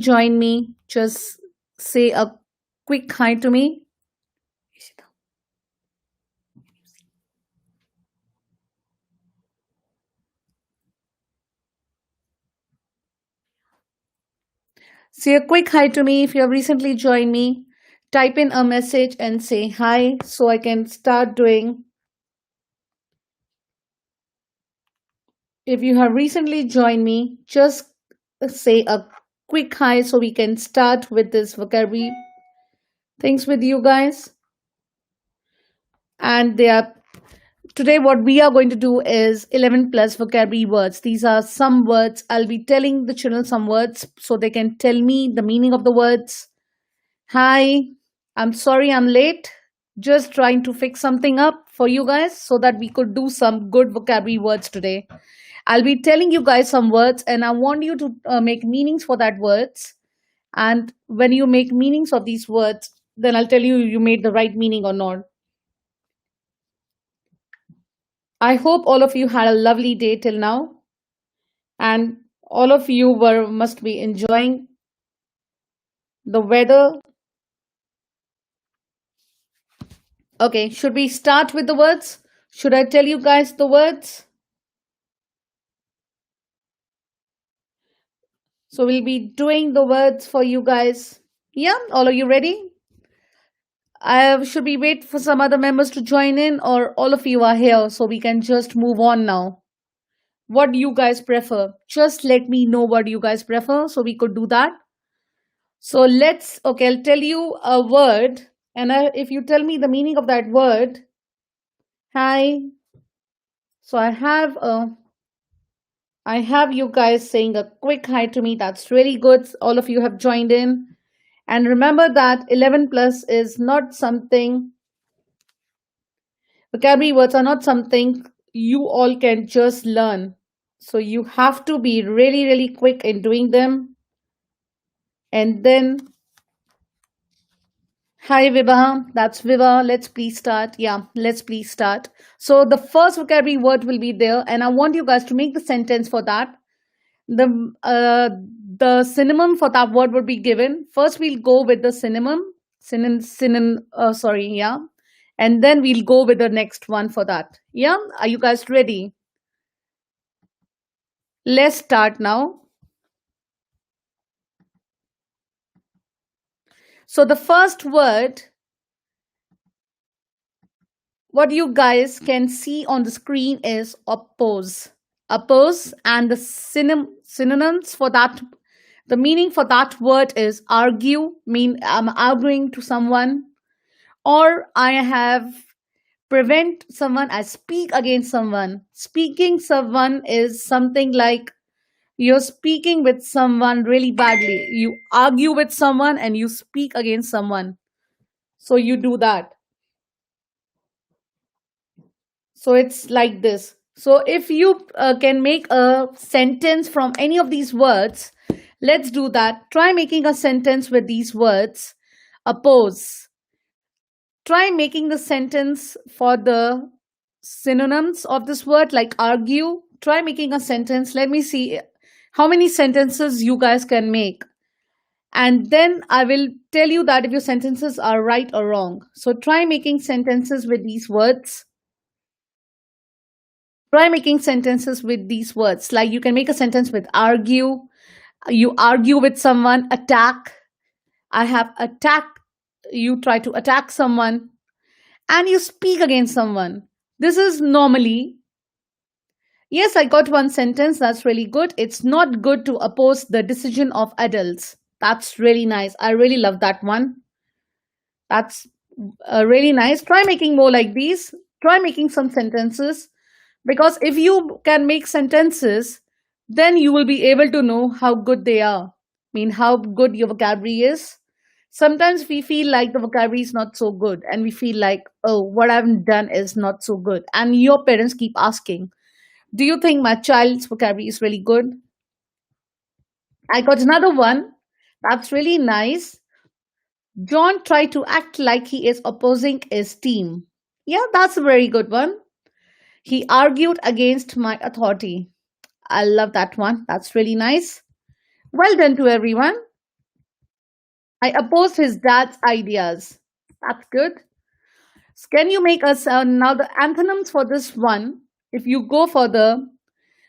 Join me. Just say a quick hi to me. Say a quick hi to me if you have recently joined me. Type in a message and say hi so I can start doing. If you have recently joined me, just say a quick hi so we can start with this vocabulary things with you guys. And they are today what we are going to do is 11 plus vocabulary words. These are some words. I'll be telling the children some words so they can tell me the meaning of the words. Hi, I'm sorry I'm late. Just trying to fix something up for you guys so that we could do some good vocabulary words today. I'll be telling you guys some words and I want you to make meanings for that words. And when you make meanings of these words, then I'll tell you you made the right meaning or not. I hope all of you had a lovely day till now and all of you were must be enjoying the weather. Okay, should we start with the words? Should I tell you guys the words? So we'll be doing the words for you guys. Yeah, all of you ready? I should we wait for some other members to join in or all of you are here so we can just move on now? What do you guys prefer? Just let me know what you guys prefer so we could do that. So okay, I'll tell you a word and if you tell me the meaning of that word, hi. So I have you guys saying a quick hi to me. That's really good. All of you have joined in. And remember that 11 plus is not something, vocabulary words are not something you all can just learn. So you have to be really, really quick in doing them. And then, hi Vibha, that's Viva. Let's please start. Yeah, let's please start. So the first vocabulary word will be there, and I want you guys to make the sentence for that. The uh, the synonym for that word would be given. First, we'll go with the synonym. Sorry, yeah, and then we'll go with the next one for that. Yeah, are you guys ready? Let's start now. So the first word, what you guys can see on the screen is oppose. Oppose, and the synonyms for that, the meaning for that word is argue, mean I'm arguing to someone, or I have prevent someone, I speak against someone. Speaking someone is something like you're speaking with someone really badly. You argue with someone and you speak against someone. So you do that. So it's like this. So if you can make a sentence from any of these words, let's do that. Try making a sentence with these words. Oppose. Try making the sentence for the synonyms of this word, like argue. Try making a sentence. Let me see how many sentences you guys can make. And then I will tell you that if your sentences are right or wrong. So try making sentences with these words. Try making sentences with these words. Like you can make a sentence with argue. You argue with someone. Attack. I have attacked. You try to attack someone. And you speak against someone. This is normally, yes, I got one sentence. That's really good. It's not good to oppose the decision of adults. That's really nice. I really love that one. That's really nice. Try making more like these. Try making some sentences, because if you can make sentences, then you will be able to know how good they are. I mean, how good your vocabulary is. Sometimes we feel like the vocabulary is not so good, and we feel like, oh, what I've done is not so good. And your parents keep asking, do you think my child's vocabulary is really good? I got another one. That's really nice. John tried to act like he is opposing his team. Yeah, that's a very good one. He argued against my authority. I love that one. That's really nice. Well done to everyone. I opposed his dad's ideas. That's good. So can you make us now the antonyms for this one? If you go for the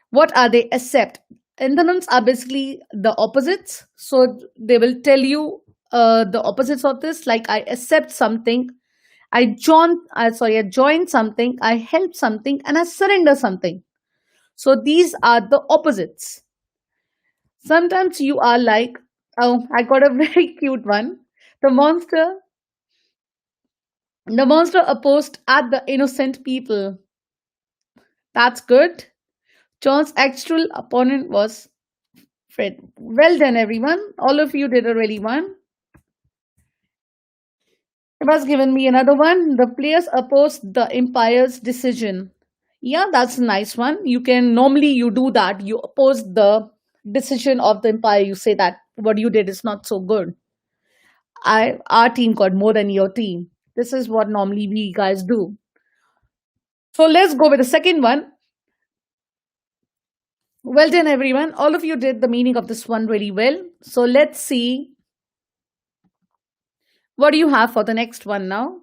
what are they accept? Antonyms are basically the opposites. So they will tell you the opposites of this. Like I accept something, I join something, I help something, and I surrender something. So these are the opposites. Sometimes you are like, oh, I got a very cute one. The monster, the monster opposed at the innocent people. That's good. John's actual opponent was Fred. Well done, everyone. All of you did a really one. It was given me another one. The players opposed the empire's decision. Yeah, that's a nice one. You can normally you do that. You oppose the decision of the empire. You say that what you did is not so good. Our team got more than your team. This is what normally we guys do. So let's go with the second one. Well done, everyone. All of you did the meaning of this one really well. So let's see what do you have for the next one now.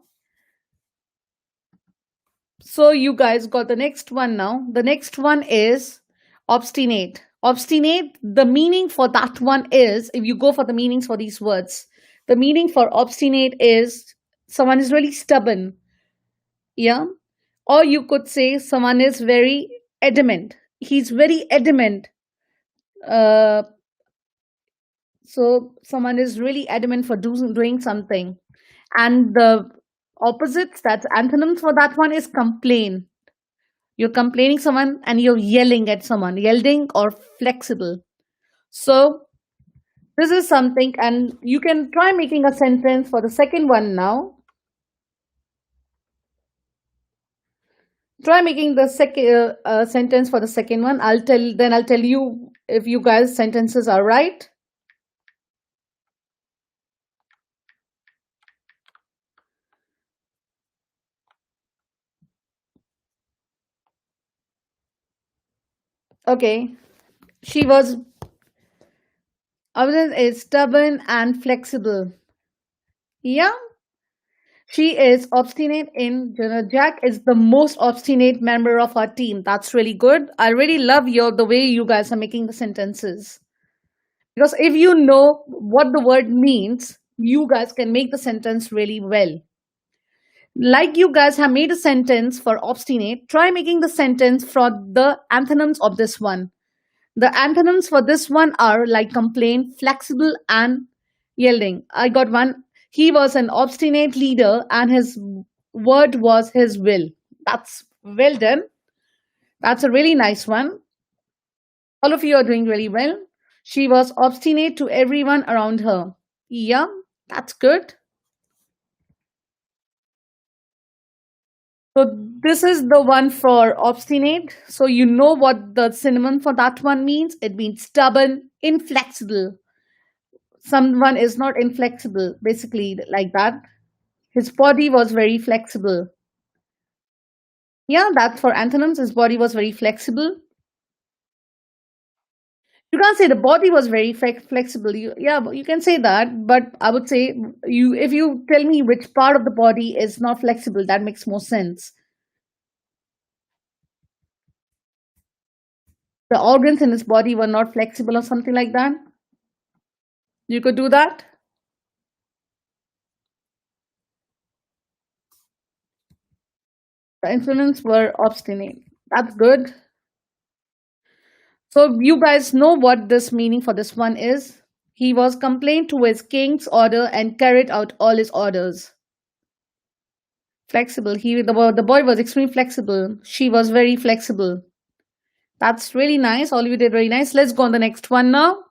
So you guys got the next one now. The next one is obstinate. Obstinate, the meaning for that one is, if you go for the meanings for these words, the meaning for obstinate is someone is really stubborn. Yeah. Or you could say someone is very adamant. He's very adamant. Uh, so someone is really adamant for doing something. And the opposites, that's antonyms for that one is complain. You're complaining someone and you're yelling at someone, yelling or flexible. So this is something, and you can try making a sentence for the second one now. Try making the second sentence for the second one. I'll tell you if you guys sentences are right. Okay. She was Other is stubborn and flexible. Yeah, she is obstinate in General Jack is the most obstinate member of our team. That's really good. I really love the way you guys are making the sentences. Because if you know what the word means, you guys can make the sentence really well. Like you guys have made a sentence for obstinate, try making the sentence for the antonyms of this one. The antonyms for this one are like complain, flexible, and yielding. I got one. He was an obstinate leader, and his word was his will. That's well done. That's a really nice one. All of you are doing really well. She was obstinate to everyone around her. Yeah, that's good. So this is the one for obstinate. So you know what the synonym for that one means. It means stubborn, inflexible. Someone is not inflexible, basically like that. His body was very flexible. Yeah, that's for antonyms. His body was very flexible. You can't say the body was very flexible. Yeah, you can say that, but I would say if you tell me which part of the body is not flexible, that makes more sense. The organs in his body were not flexible or something like that. You could do that. The instruments were obstinate. That's good. So you guys know what this meaning for this one is. He was complained to his king's order and carried out all his orders. Flexible. The boy was extremely flexible. She was very flexible. That's really nice. All of you did very nice. Let's go on the next one now.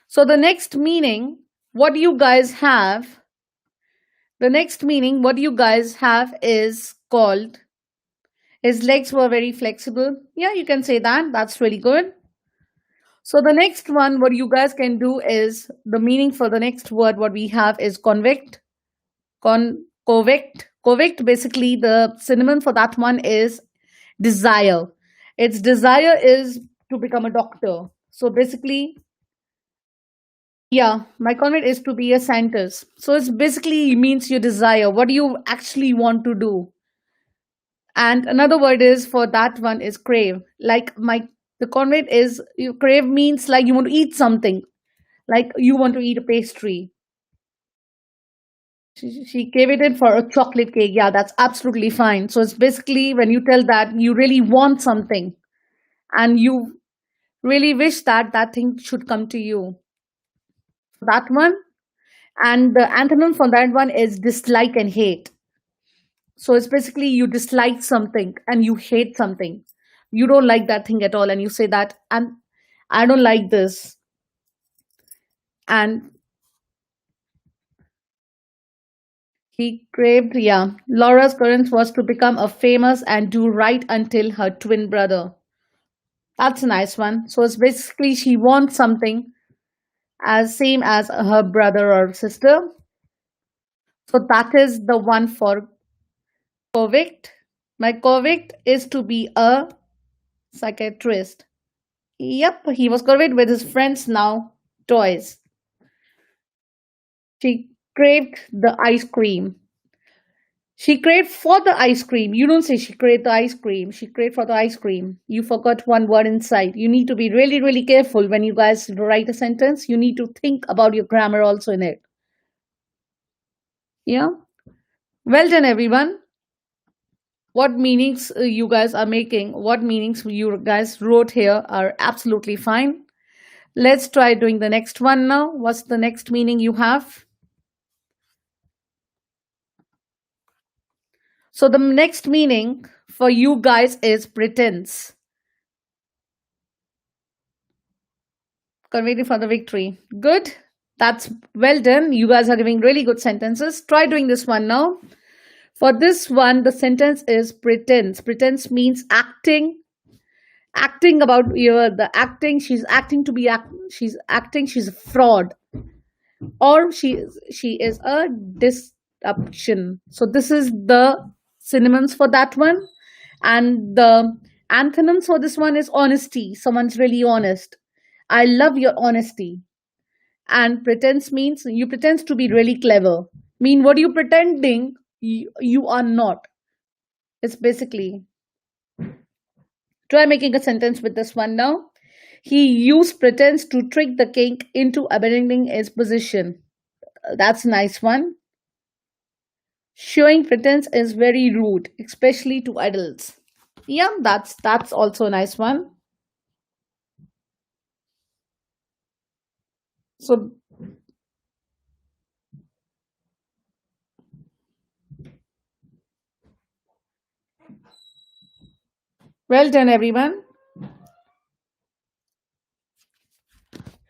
So the next meaning, what you guys have, is called his legs were very flexible. Yeah, you can say that. That's really good. So the next one, what you guys can do is the meaning for the next word, what we have is convict. Convict. Basically, the synonym for that one is desire. Its desire is to become a doctor. So basically, yeah, my convent is to be a scientist. So it's basically means your desire. What do you actually want to do? And another word is for that one is crave. Like my the convent is you crave means like you want to eat something. Like you want to eat a pastry. She gave it in for a chocolate cake. Yeah, that's absolutely fine. So it's basically when you tell that you really want something and you really wish that that thing should come to you. That one. And the antonym for that one is dislike and hate. So it's basically you dislike something and you hate something. You don't like that thing at all, and you say that, and I don't like this. And he craved, yeah. Laura's current was to become a famous and do right until her twin brother. That's a nice one. So it's basically she wants something as same as her brother or sister. So that is the one for convict. My convict is to be a psychiatrist. Yep, he was convict with his friends now. Toys. She craved the ice cream. She craved for the ice cream. You don't say she craved the ice cream. She craved for the ice cream. You forgot one word inside. You need to be really, really careful when you guys write a sentence. You need to think about your grammar also in it. Yeah. Well done, everyone. What meanings you guys are making, what meanings you guys wrote here are absolutely fine. Let's try doing the next one now. What's the next meaning you have? So the next meaning for you guys is pretense. Conveying for the victory. Good. That's well done. You guys are giving really good sentences. Try doing this one now. For this one, the sentence is pretense. Pretense means acting. Acting about your the acting. She's acting to be she's acting. She's a fraud, or she is a disruption. So this is the synonyms for that one, and the antonyms for this one is honesty. Someone's really honest. I love your honesty. And pretense means you pretend to be really clever. Mean what you pretending you are not. It's basically try making a sentence with this one now. He used pretense to trick the king into abandoning his position. That's a nice one. Showing pretense is very rude, especially to adults. Yeah, that's also a nice one. So well done, everyone.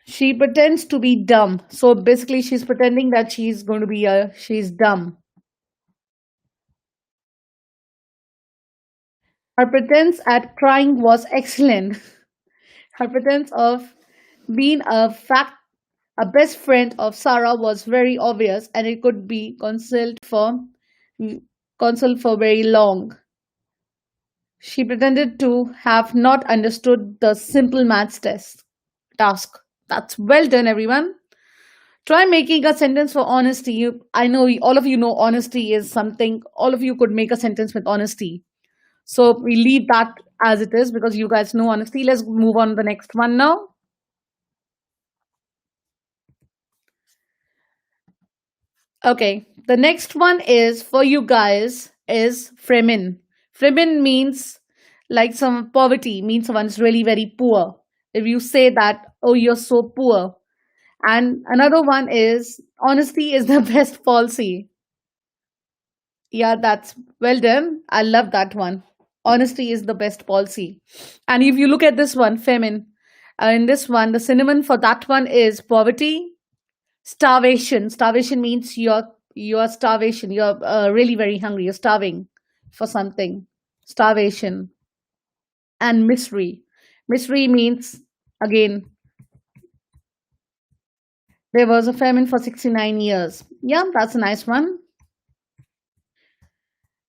She pretends to be dumb. So basically, she's pretending that she's going to be she's dumb. Her pretense at crying was excellent. Her pretense of being a best friend of Sarah was very obvious, and it could be concealed for very long. She pretended to have not understood the simple maths task. That's well done, everyone. Try making a sentence for honesty. I know all of you know honesty is something. All of you could make a sentence with honesty. So we leave that as it is because you guys know honesty. Let's move on to the next one now. Okay, the next one is for you guys is Fremen. Fremen means like some poverty, means someone's really very poor. If you say that, oh, you're so poor. And another one is honesty is the best policy. Yeah, that's well done. I love that one. Honesty is the best policy. And if you look at this one, Famine, in this one, the synonym for that one is poverty. Starvation. Starvation means you're starvation. You're really very hungry. You're starving for something. Starvation. And misery. Misery means again there was a famine for 69 years. Yeah, that's a nice one.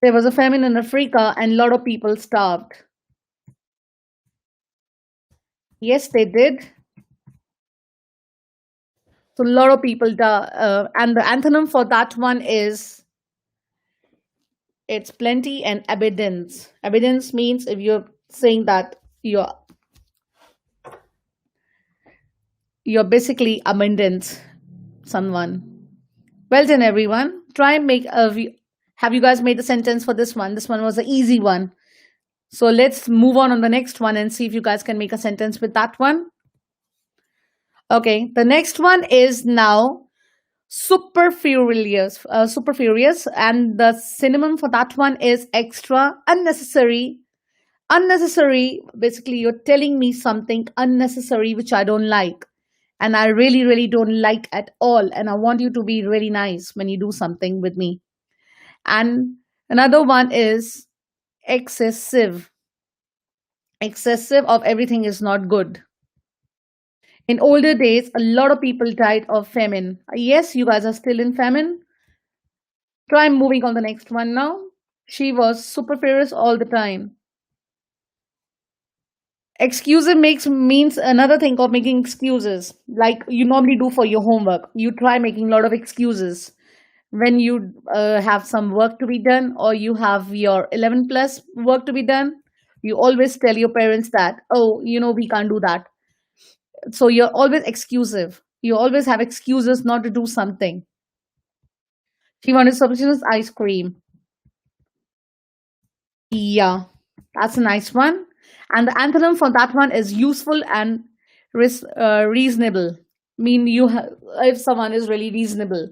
There was a famine in Africa and a lot of people starved. Yes, they did. So a lot of people, and the antonym for that one is it's plenty and abundance. Abundance means if you're saying that you're basically abundant someone. Well done, everyone. Try and make a. Have you guys made the sentence for this one? This one was an easy one. So let's move on the next one and see if you guys can make a sentence with that one. Okay, the next one is now superfluous. Superfluous, and the synonym for that one is extra, unnecessary. Unnecessary, basically, you're telling me something unnecessary which I don't like. And I really, really don't like at all. And I want you to be really nice when you do something with me. And another one is excessive. Excessive of everything is not good. In older days, a lot of people died of famine. Yes, you guys are still in famine. Try moving on the next one now. She was superfluous all the time. Excuses makes means another thing of making excuses, like you normally do for your homework. You try making a lot of excuses when you have some work to be done, or you have your 11 plus work to be done. You always tell your parents that, oh, we can't do that. So you're always excusive. You always have excuses not to do something. She wanted substance ice cream. Yeah, that's a nice one. And the antonym for that one is useful and reasonable. Mean if someone is really reasonable,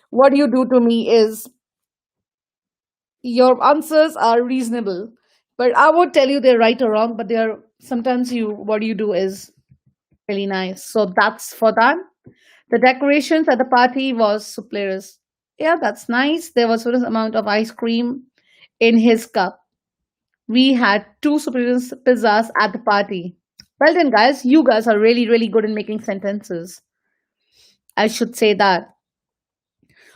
what you do to me is your answers are reasonable. But I won't tell you they're right or wrong. But they're sometimes what you do is really nice. So that's for that. The decorations at the party was suppliers. Yeah, that's nice. There was a certain amount of ice cream in his cup. We had two Superfluous pizzas at the party. Well then, guys, you guys are really, really good in making sentences. I should say that.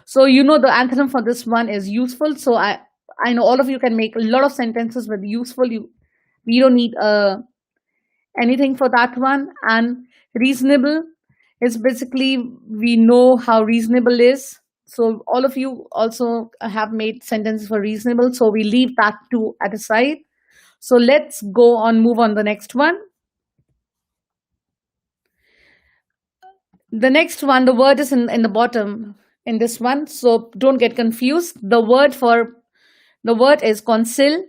So the antonym for this one is useful. So I know all of you can make a lot of sentences with useful. We don't need anything for that one. And reasonable is basically we know how reasonable is. So all of you also have made sentences for reasonable. So we leave that two at a side. So let's move on the next one. The next one, the word is in the bottom in this one. So don't get confused. The word is conceal,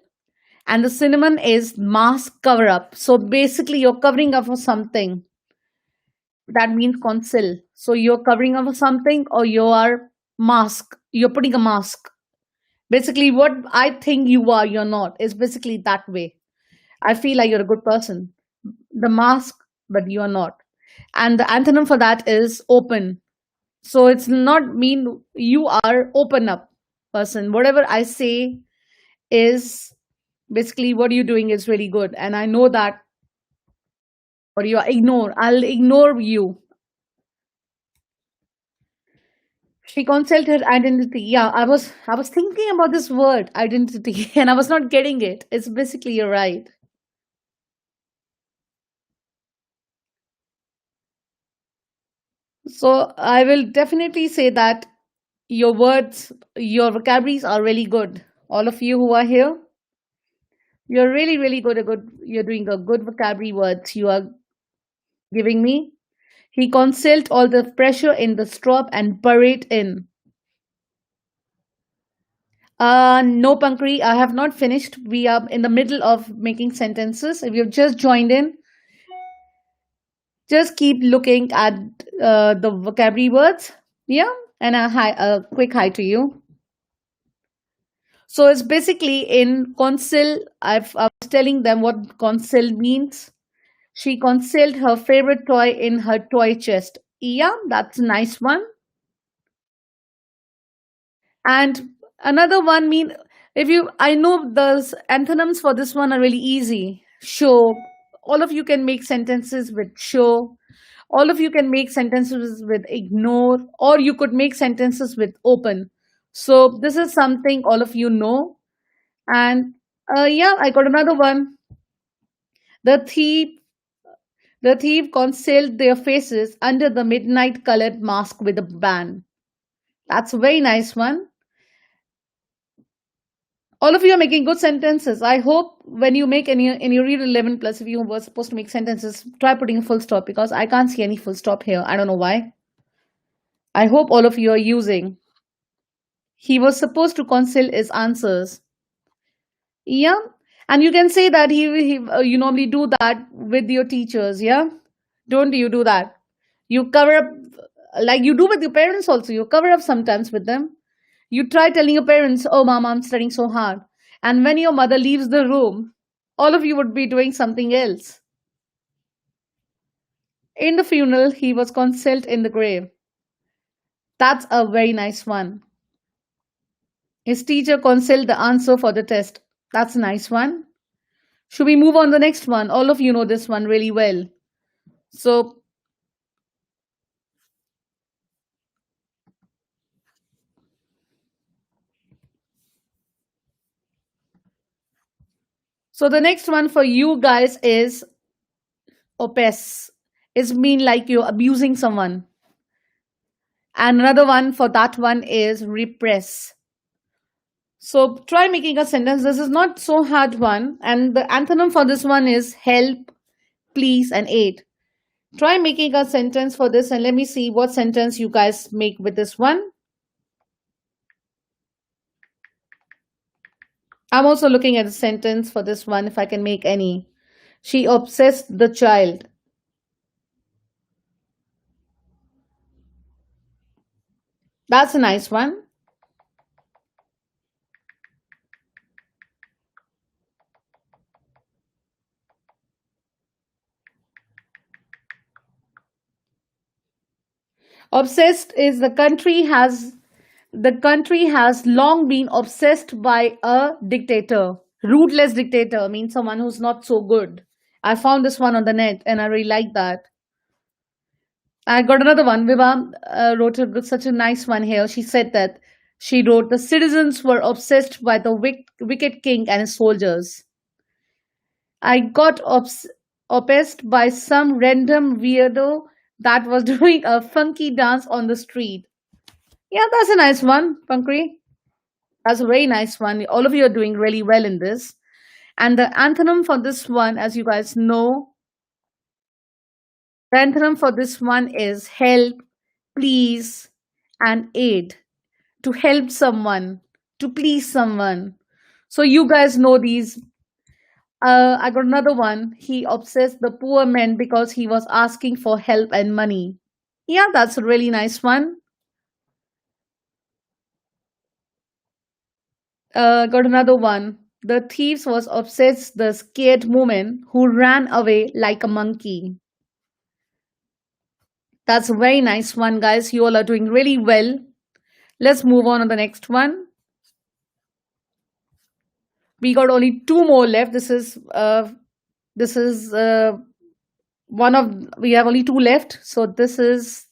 and the synonym is mask cover up. So basically you're covering up for something. That means conceal. So you're covering up for something, or you're putting a mask. Basically what I think you are, you're not. It's basically that way. I feel like you're a good person. The mask, but you are not. And the antonym for that is open. So it's not mean you are open up person. Whatever I say is basically what you're doing is really good. And I know that, or you ignore. I'll ignore you. She concealed her identity. Yeah, I was thinking about this word identity and I was not getting it. It's basically you're right. So I will definitely say that your words, your vocabularies are really good. All of you who are here, you're really, really good. You're doing a good vocabulary words you are giving me. He concealed all the pressure in the straw and buried in. No, Pankri, I have not finished. We are in the middle of making sentences. If you've just joined in, just keep looking at the vocabulary words. Yeah, and a quick hi to you. So it's basically in conceal. I was telling them what conceal means. She concealed her favorite toy in her toy chest. Yeah, that's a nice one. And another one mean if you I know the antonyms for this one are really easy. Show. All of you can make sentences with show. All of you can make sentences with ignore, or you could make sentences with open. So this is something all of you know. And yeah, I got another one. The thief The thief concealed their faces under the midnight colored mask with a band. That's a very nice one. All of you are making good sentences. I hope when you make any read 11 plus, if you were supposed to make sentences, try putting a full stop because I can't see any full stop here. I don't know why. I hope all of you are using. He was supposed to conceal his answers. Yeah, and you can say that you normally do that with your teachers. Yeah, don't you do that? You cover up like you do with your parents also. You cover up sometimes with them. You try telling your parents, "Oh, mom, I'm studying so hard," and when your mother leaves the room, all of you would be doing something else. In the funeral, he was concealed in the grave. That's a very nice one. His teacher concealed the answer for the test. That's a nice one. Should we move on to the next one? All of you know this one really well. So, so the next one for you guys is oppress. It's mean like you're abusing someone. And another one for that one is repress. So try making a sentence. This is not so hard one. And the antonym for this one is help, please, and aid. Try making a sentence for this and let me see what sentence you guys make with this one. I'm also looking at the sentence for this one if I can make any. She obsessed the child. That's a nice one. Obsessed is the country has long been obsessed by a dictator. Ruthless dictator means someone who's not so good. I found this one on the net and I really like that. I got another one. Viva wrote such a nice one here. She said that she wrote, the citizens were obsessed by the wicked king and his soldiers. I got obsessed by some random weirdo that was doing a funky dance on the street. Yeah, that's a nice one, Pankri. That's a very nice one. All of you are doing really well in this. And the antonym for this one, as you guys know, the antonym for this one is help, please, and aid. To help someone, to please someone. So you guys know these. I got another one. He obsessed the poor man because he was asking for help and money. Yeah, that's a really nice one. Got another one. The thieves was obsessed the scared woman who ran away like a monkey. That's a very nice one, guys. You all are doing really well. Let's move on to the next one. We got only two more left. This is one of we have only two left. So this is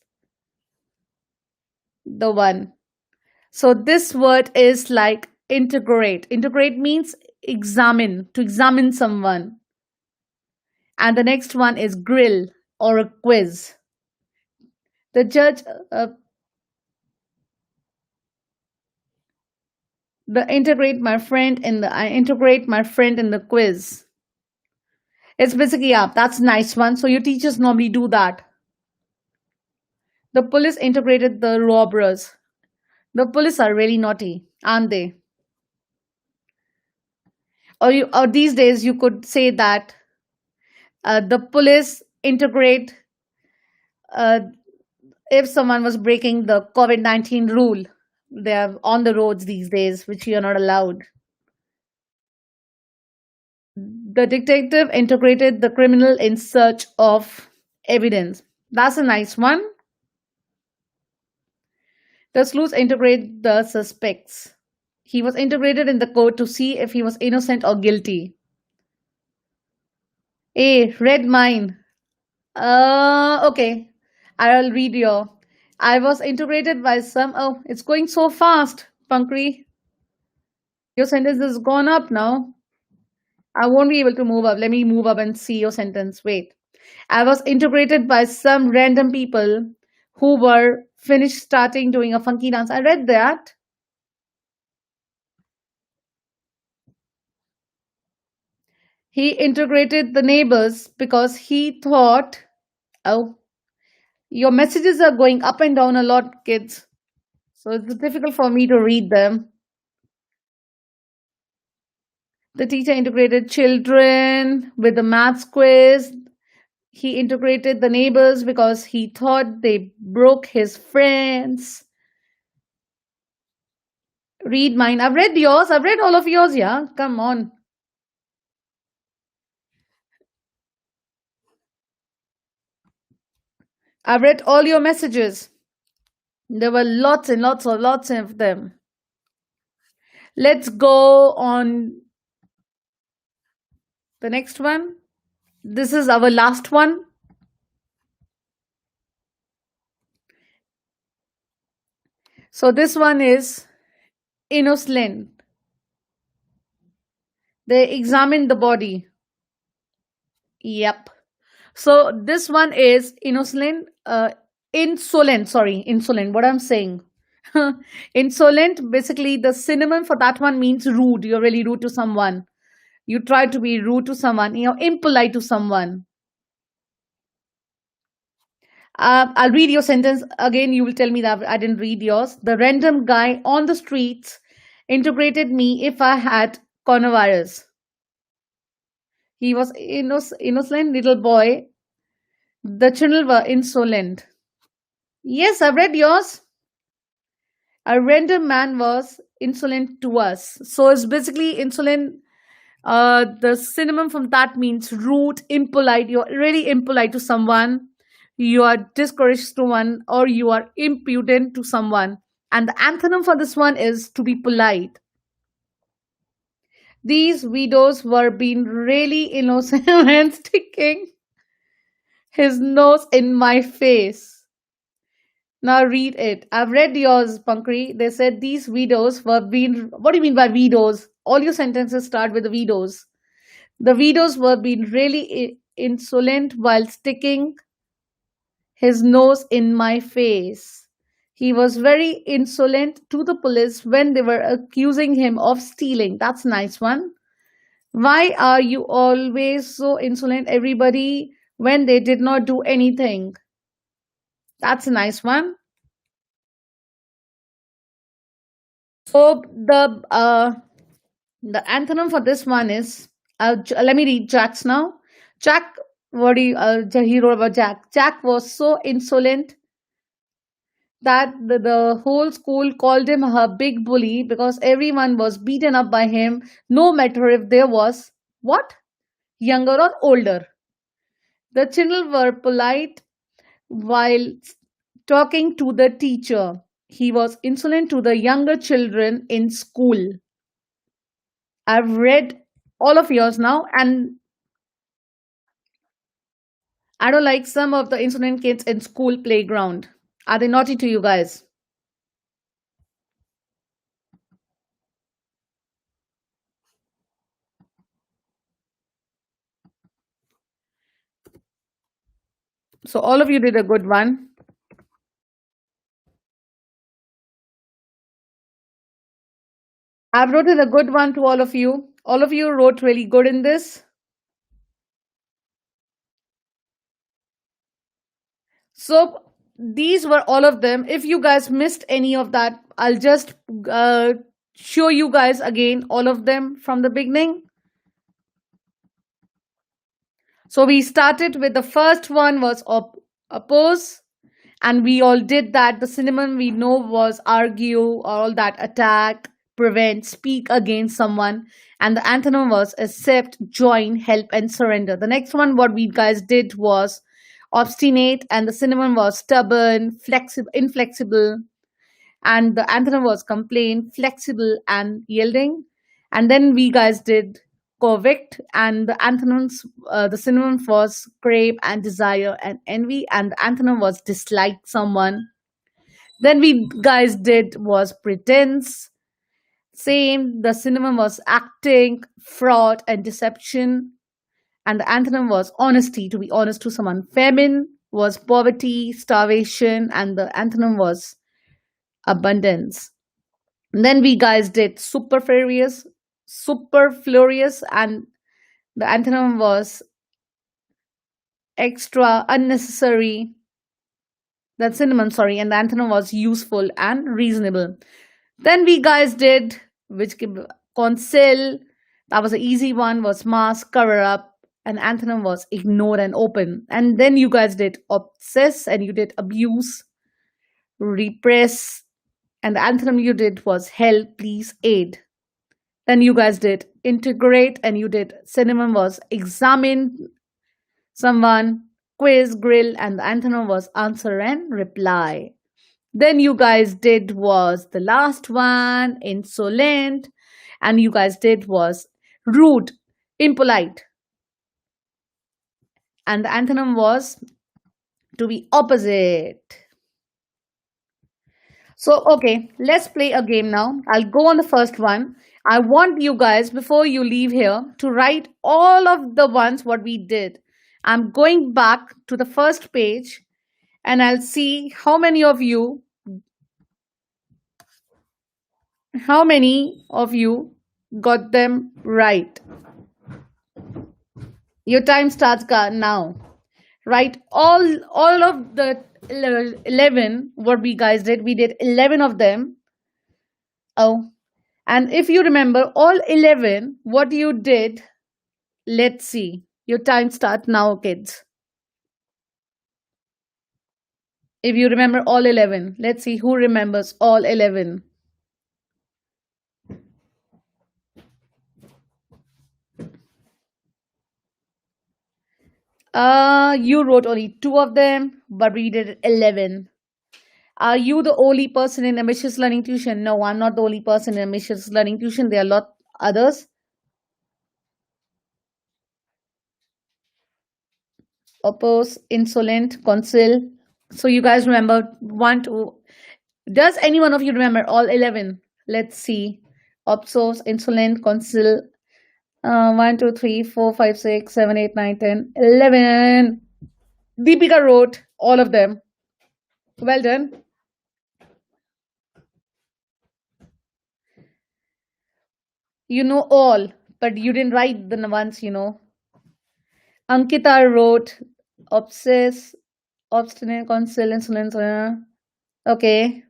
the one. So this word is like integrate. Integrate means examine, to examine someone. And the next one is grill or a quiz. The judge, the integrate my friend in the I integrate my friend in the quiz. It's basically that's a nice one. So your teachers normally do that. The police integrated the robbers. The police are really naughty, aren't they? Or these days you could say that the police integrate uh, if someone was breaking the COVID-19 rule. They are on the roads these days, which you are not allowed. The detective integrated the criminal in search of evidence. That's a nice one. The sleuths integrate the suspects. He was integrated in the court to see if he was innocent or guilty. A red mine. Okay. I'll read your. I was integrated by some. Oh, it's going so fast, Pankri. Your sentence has gone up now. I won't be able to move up. Let me move up and see your sentence. Wait. I was integrated by some random people who were finished starting doing a funky dance. I read that. He integrated the neighbors because he thought, oh, your messages are going up and down a lot, kids. So it's difficult for me to read them. The teacher integrated children with the maths quiz. He integrated the neighbors because he thought they broke his friends. Read mine. I've read yours. I've read all of yours, yeah. Come on. I've read all your messages. There were lots of them. Let's go on the next one. This is our last one. So this one is Insolent. They examined the body. Yep. So this one is insolent. What I'm saying. Insolent, basically the synonym for that one means rude. You're really rude to someone. You try to be rude to someone, impolite to someone. I'll read your sentence again. You will tell me that I didn't read yours. The random guy on the streets integrated me if I had coronavirus. He was innocent little boy. The children were insolent. Yes, I've read yours. A random man was insolent to us. So it's basically insolent. The synonym from that means rude, impolite. You're really impolite to someone. You are discouraged to one, or you are impudent to someone. And the antonym for this one is to be polite. These widows were being really innocent and sticking his nose in my face. Now read it. I've read yours, Pankri. They said these widows were being. What do you mean by widows? All your sentences start with the widows. The widows were being really insolent while sticking his nose in my face. He was very insolent to the police when they were accusing him of stealing. That's a nice one. Why are you always so insolent, everybody, when they did not do anything? That's a nice one. So the antonym for this one is let me read Jack's now. Jack, what do you, he wrote about Jack. Jack was so insolent that the whole school called him a big bully because everyone was beaten up by him, no matter if there was what? Younger or older. The children were polite while talking to the teacher. He was insolent to the younger children in school. I've read all of yours now, and I don't like some of the insolent kids in school playground. Are they naughty to you guys? So all of you did a good one. I've written a good one to all of you. All of you wrote really good in this. So these were all of them. If you guys missed any of that, I'll just show you guys again all of them from the beginning. So we started with the first one was oppose, and we all did that. The synonym we know was argue, all that, attack, prevent, speak against someone, and the antonym was accept, join, help, and surrender. The next one, what we guys did was obstinate, and the synonym was stubborn, flexible, inflexible, and the antonym was complain, flexible, and yielding. And then we guys did convict, and the antonyms, the synonym was crave and desire and envy, and the antonym was dislike someone. Then we guys did was pretense. Same, the synonym was acting, fraud, and deception. and the antonym was honesty, to be honest to someone. Famine was poverty, starvation, and the antonym was abundance. And then we guys did superfluous, and the antonym was extra, unnecessary. That synonym, sorry, and the antonym was useful and reasonable. Then we guys did which conceal. That was an easy one. Was mask, cover up, and antonym was ignore and open. And then you guys did obsess, and you did abuse, repress, and the antonym you did was help, please, aid. Then you guys did integrate, and you did synonym was examine someone, quiz, grill, and the antonym was answer and reply. Then you guys did was the last one, insolent, and you guys did was rude, impolite, and the antonym was to be opposite. So, okay, let's play a game now. I'll go on the first one. I want you guys, before you leave here, to write all of the ones what we did. I'm going back to the first page and I'll see how many of you got them right. Your time starts now. Write all of the 11 what we guys did. We did 11 of them. Oh, and if you remember all 11 what you did, let's see. Your time starts now, kids. If you remember all 11, let's see who remembers all 11. You wrote only 2 of them, but we did 11. Are you the only person in ambitious learning tuition? No, I'm not the only person in ambitious learning tuition. There are a lot others. Oppose, insolent, conceal. So you guys remember 1, 2. Does any one of you remember all 11? Let's see. Obsess, insolent, conceal. 1, 2, 3, 4, 5, 6, 7, 8, 9, 10, 11. Deepika wrote all of them. Well done. You know all, but you didn't write the ones, Ankita wrote obsess, obstinate, conceal, insolence. Okay.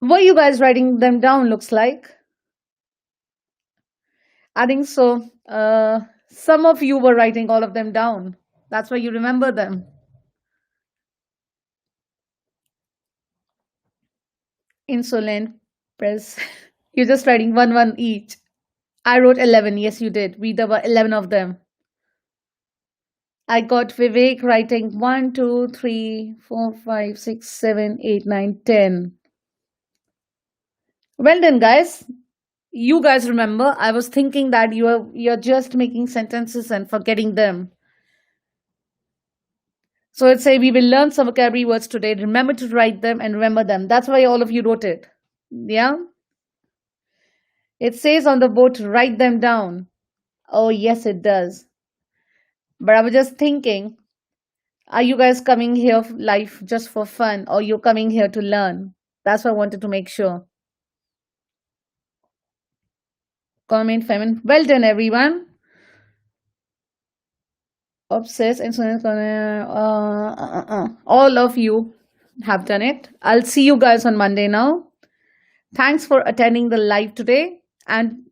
Were you guys writing them down, looks like? I think so. Some of you were writing all of them down. That's why you remember them. Insolent, press. You're just writing one each. I wrote 11. Yes, you did. There were 11 of them. I got Vivek writing 1, 2, 3, 4, 5, 6, 7, 8, 9, 10. Well done, guys. You guys remember, I was thinking that you're just making sentences and forgetting them. So let's say we will learn some vocabulary words today. Remember to write them and remember them. That's why all of you wrote it. Yeah? It says on the board to write them down. Oh, yes, it does. But I was just thinking, are you guys coming here live just for fun or you're coming here to learn? That's what I wanted to make sure. Comment, Famine. Well done, everyone. Obsess, Insolent, all of you have done it. I'll see you guys on Monday now. Thanks for attending the live today. And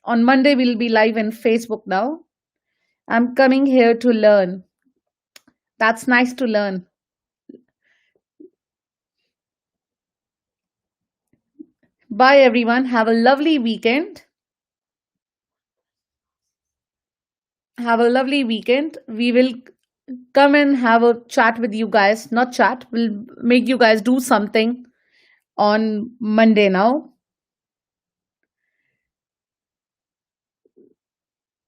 on Monday, we'll be live in Facebook now. I'm coming here to learn. That's nice to learn. Bye, everyone. Have a lovely weekend. Have a lovely weekend. We will come and have a chat with you guys. Not chat, we'll make you guys do something on Monday now.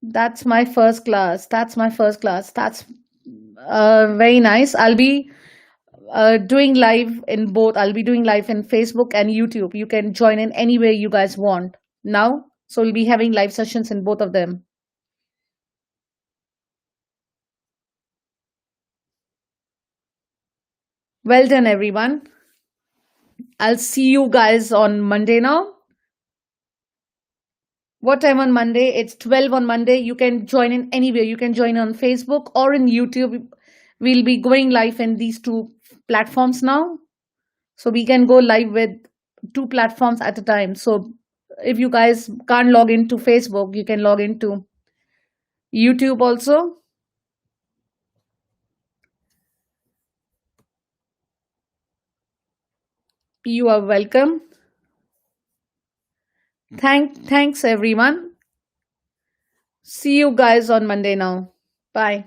That's my first class. That's very nice. I'll be doing live in both. I'll be doing live in Facebook and YouTube. You can join in anywhere you guys want now. So we'll be having live sessions in both of them. Well done, everyone. I'll see you guys on Monday now. What time on Monday? It's 12 on Monday. You can join in anywhere. You can join on Facebook or in YouTube. We'll be going live in these two platforms now. So we can go live with two platforms at a time. So if you guys can't log into Facebook, you can log into YouTube also. You are welcome. Thanks everyone. See you guys on Monday now. Bye.